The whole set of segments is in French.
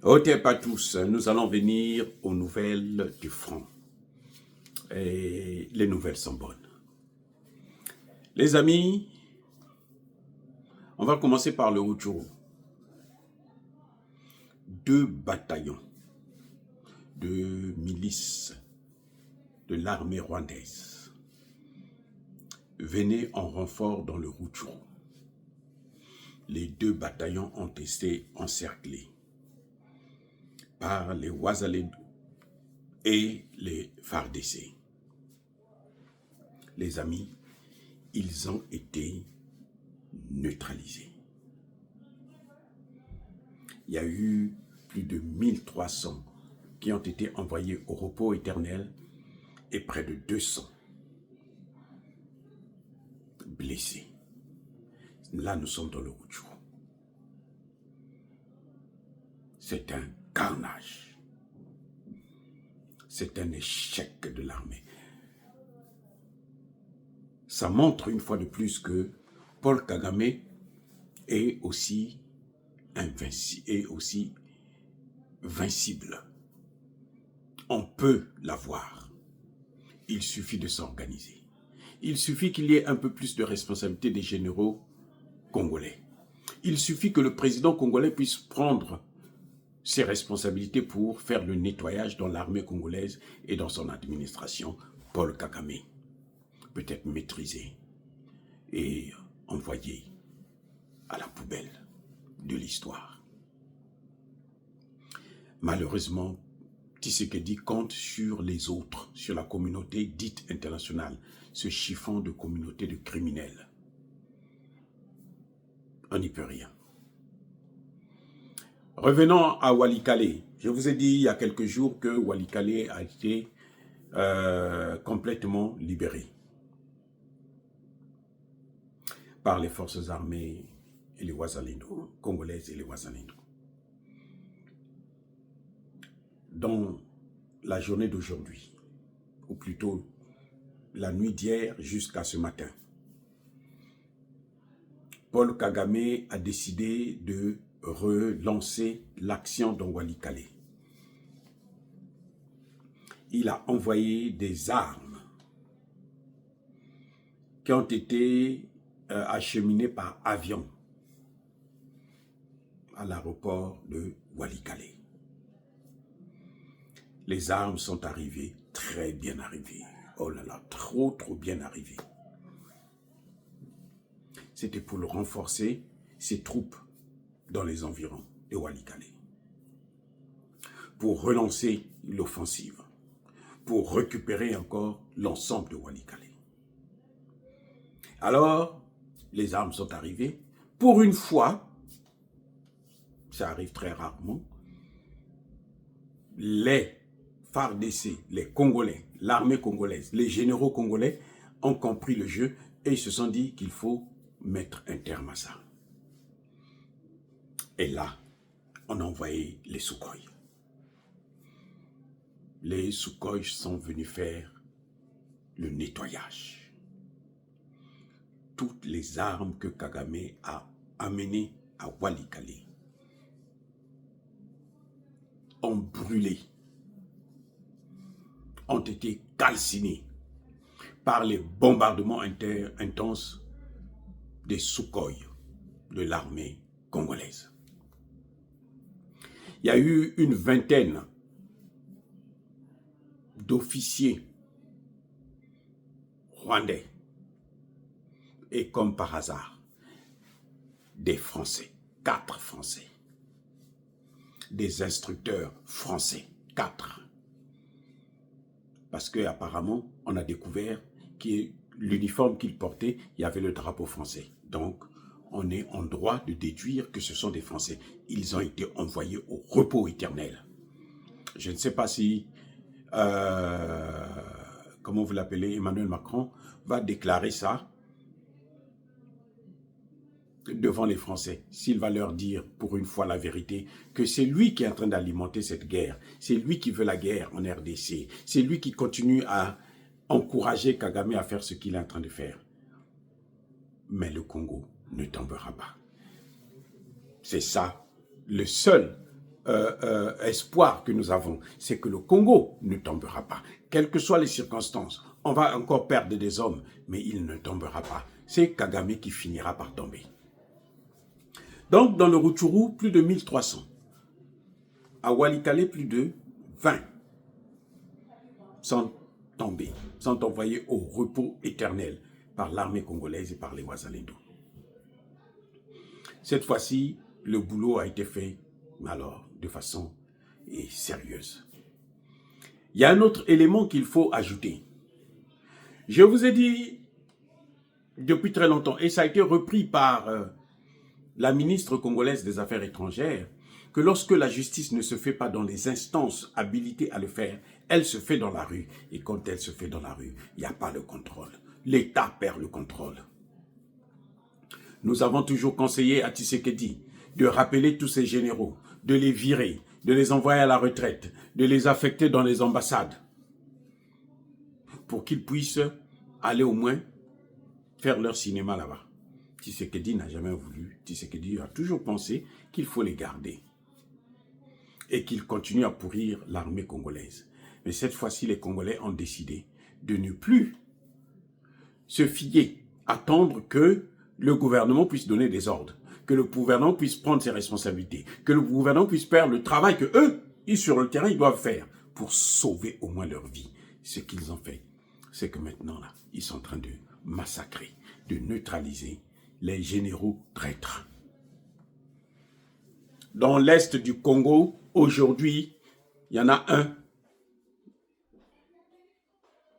Otep à tous, nous allons venir aux nouvelles du front. Et les nouvelles sont bonnes. Les amis, on va commencer par le Rutshuru. 2 bataillons de milices de l'armée rwandaise venaient en renfort dans le Rutshuru. Les 2 bataillons ont été encerclés par les Wazalendo et les FARDC. Les amis, ils ont été neutralisés. Il y a eu plus de 1300 qui ont été envoyés au repos éternel et près de 200 blessés. Là, nous sommes dans le Rutshuru. C'est un carnage. C'est un échec de l'armée. Ça montre une fois de plus que Paul Kagame est aussi invincible. On peut l'avoir. Il suffit de s'organiser. Il suffit qu'il y ait un peu plus de responsabilité des généraux congolais. Il suffit que le président congolais puisse prendre ses responsabilités pour faire le nettoyage dans l'armée congolaise et dans son administration. Paul Kagame peut être maîtrisé et envoyé à la poubelle de l'histoire. Malheureusement, Tshisekedi compte sur les autres, sur la communauté dite internationale, ce chiffon de communauté de criminels. On n'y peut rien. Revenons à Walikale. Je vous ai dit il y a quelques jours que Walikale a été complètement libéré par les forces armées et les Wazalendo, congolaises et les Wazalendo. Dans la journée d'aujourd'hui, ou plutôt la nuit d'hier jusqu'à ce matin, Paul Kagame a décidé de relancer l'action dans Walikale. Il a envoyé des armes qui ont été acheminées par avion à l'aéroport de Walikale. Les armes sont arrivées, très bien arrivées. Oh là là, trop bien arrivées. C'était pour le renforcer ses troupes dans les environs de Walikale. Pour relancer l'offensive. Pour récupérer encore l'ensemble de Walikale. Alors, les armes sont arrivées. Pour une fois, ça arrive très rarement, les FARDC, les Congolais, l'armée congolaise, les généraux congolais ont compris le jeu et ils se sont dit qu'il faut mettre un terme à ça. Et là, on a envoyé les Sukhoi. Les Sukhoi sont venus faire le nettoyage. Toutes les armes que Kagame a amenées à Walikale ont brûlé, ont été calcinées par les bombardements intenses des Sukhoi de l'armée congolaise. Il y a eu une vingtaine d'officiers rwandais et comme par hasard, des Français, 4 Français, des instructeurs français, 4. Parce qu'apparemment, on a découvert que l'uniforme qu'ils portaient, il y avait le drapeau français. Donc, on est en droit de déduire que ce sont des Français. Ils ont été envoyés au repos éternel. Je ne sais pas si, comment vous l'appelez, Emmanuel Macron va déclarer ça devant les Français, s'il va leur dire pour une fois la vérité, que c'est lui qui est en train d'alimenter cette guerre, c'est lui qui veut la guerre en RDC, c'est lui qui continue à encourager Kagame à faire ce qu'il est en train de faire. Mais le Congo ne tombera pas. C'est ça, le seul espoir que nous avons, c'est que le Congo ne tombera pas. Quelles que soient les circonstances, on va encore perdre des hommes, mais il ne tombera pas. C'est Kagame qui finira par tomber. Donc, dans le Rutshuru, plus de 1300. À Walikale, plus de 20 sont tombés, sont envoyés au repos éternel par l'armée congolaise et par les Wazalendo. Cette fois-ci, le boulot a été fait, alors, de façon sérieuse. Il y a un autre élément qu'il faut ajouter. Je vous ai dit depuis très longtemps, et ça a été repris par la ministre congolaise des Affaires étrangères, que lorsque la justice ne se fait pas dans les instances habilitées à le faire, elle se fait dans la rue. Et quand elle se fait dans la rue, il n'y a pas le contrôle. L'État perd le contrôle. Nous avons toujours conseillé à Tshisekedi de rappeler tous ces généraux, de les virer, de les envoyer à la retraite, de les affecter dans les ambassades, pour qu'ils puissent aller au moins faire leur cinéma là-bas. Tshisekedi n'a jamais voulu. Tshisekedi a toujours pensé qu'il faut les garder et qu'ils continuent à pourrir l'armée congolaise. Mais cette fois-ci, les Congolais ont décidé de ne plus se fier, attendre que le gouvernement puisse donner des ordres, que le gouvernement puisse prendre ses responsabilités, que le gouvernement puisse faire le travail que eux, sur le terrain, ils doivent faire pour sauver au moins leur vie. Ce qu'ils ont fait, c'est que maintenant, là, ils sont en train de massacrer, de neutraliser les généraux traîtres. Dans l'est du Congo, aujourd'hui, il y en a un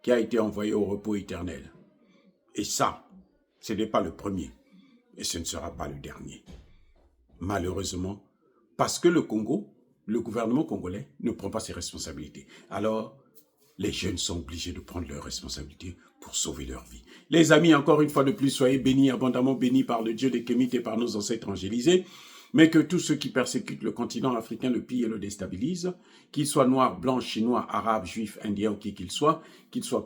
qui a été envoyé au repos éternel. Et ça, ce n'est pas le premier. Et ce ne sera pas le dernier. Malheureusement, parce que le Congo, le gouvernement congolais ne prend pas ses responsabilités. Alors, les jeunes sont obligés de prendre leurs responsabilités pour sauver leur vie. Les amis, encore une fois de plus, soyez bénis, abondamment bénis par le Dieu des Kémites et par nos ancêtres angélisés, mais que tous ceux qui persécutent le continent africain le pillent et le déstabilisent, qu'ils soient noirs, blancs, chinois, arabes, juifs, indiens ou qui qu'ils soient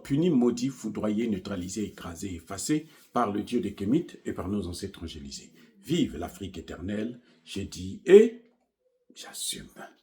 punis, maudits, foudroyés, neutralisés, écrasés, effacés par le Dieu des Kémites et par nos ancêtres angélisés. Vive l'Afrique éternelle, j'ai dit et j'assume.